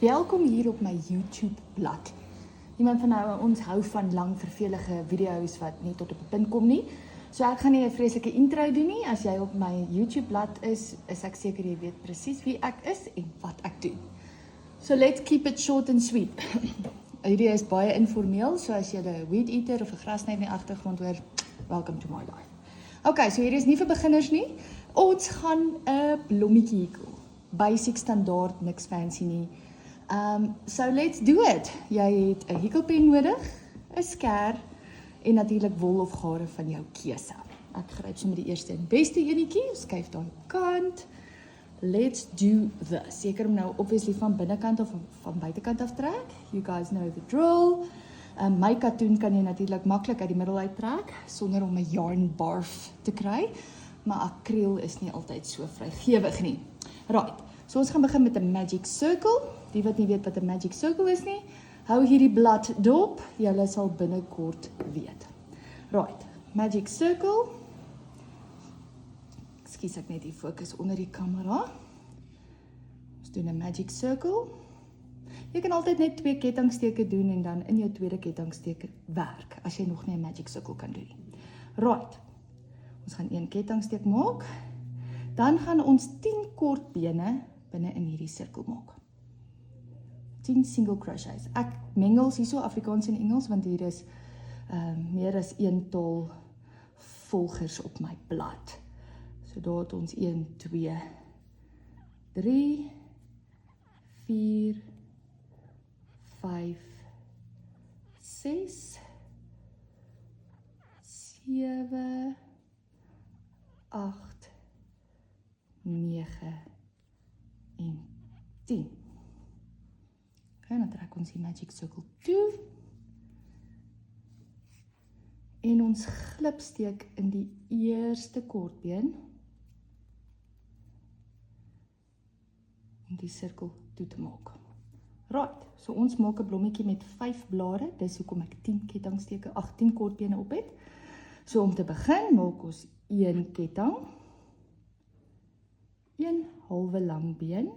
Welkom hier op my YouTube blad. Iemand van ons hou van lang vervelige video's wat nie tot op 'n punt kom nie. So ek gaan nie 'n vreeslike intro doen nie. As jy op my YouTube blad is ek seker jy weet presies wie ek is en wat ek doen. So let's keep it short and sweet. Hierdie is baie informeel, so as jy 'n weed eater of 'n grasny in die agtergrond hoor, welcome to my life. Okay, so hierdie is nie vir beginners nie. Ons gaan 'n blommetjie hekel. Basic standaard, niks fancy nie. So let's do it. Jy het 'n hekelpen nodig, 'n skêr en natuurlik wol of gare van jou keuse. Ek gryp sommer die eerste en beste enetjie, skuif daai kant. Let's do this. Seker om nou obviously van binnekant of van buitekant af trek. You guys know the drill. My katoen kan jy natuurlik maklik uit die middel uittrek sonder om 'n yarn barf te kry, maar akriel is nie altyd so vrygewig nie. Right. So ons gaan begin met 'n magic circle. Die wat nie weet wat 'n magic circle is nie, hou hierdie blad dop. Julle sal binnekort weet. Right. Magic circle. Ekskuus ek net die fokus onder die kamera. Ons doen 'n magic circle. Jy kan altyd net 2 kettingsteke doen en dan in jou tweede kettingsteek werk, as jy nog nie 'n magic circle kan doen nie. Right. Ons gaan 1 kettingsteek maak. Dan gaan ons 10 kort bene binne in hierdie sirkel maak. 10 single crochets. Ek mengels hierso Afrikaans en Engels, want hier is meer as 1 tal volgers op my blad. So daar het ons 1, 2, 3, 4, 5, 6, 7, 8, 9 en 10. Okay, dan trek ons die magic circle toe. En ons glipsteek in die eerste kortbeen om die sirkel toe te maak. Right, so ons maak 'n blommetjie met 5 blare, dis hoekom ek 10 kettingsteke, 10 kortbene op het. So om te begin maak ons 1 ketting, 1 halwe lang been,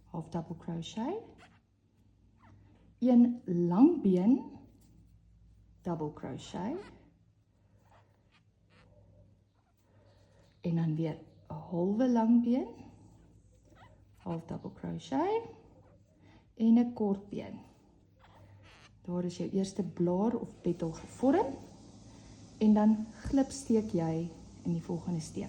half double crochet, 1 lang been, double crochet, en dan weer 'n halwe lang been, half double crochet, en 'n kort been. Daar is jou eerste blaar of petal gevorm, en dan glipsteek jy in die volgende steek.